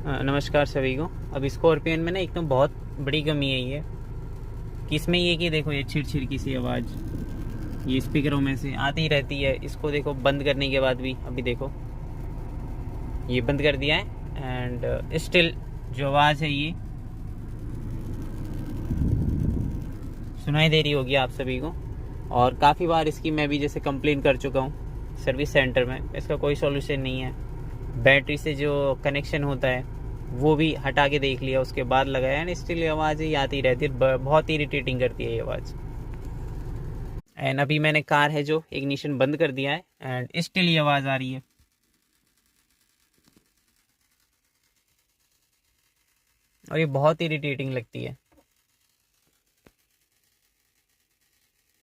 नमस्कार सभी को। अब स्कॉर्पियन में ना एक तो बहुत बड़ी कमी है ये कि इसमें ये कि देखो ये छिड़ की सी आवाज़ ये स्पीकरों में से आती रहती है। इसको देखो बंद करने के बाद भी अभी देखो ये बंद कर दिया है एंड स्टिल जो आवाज़ है ये सुनाई दे रही होगी आप सभी को। और काफ़ी बार इसकी मैं भी जैसे कंप्लेन कर चुका हूँ सर्विस सेंटर में, इसका कोई सॉल्यूशन नहीं है। बैटरी से जो कनेक्शन होता है वो भी हटा के देख लिया, उसके बाद लगाया एंड स्टिल आवाज़ ही आती रहती है, बहुत इरिटेटिंग करती है ये आवाज़। एंड अभी मैंने कार है जो इग्निशन बंद कर दिया है एंड स्टिल ये आवाज़ आ रही है और ये बहुत इरिटेटिंग लगती है।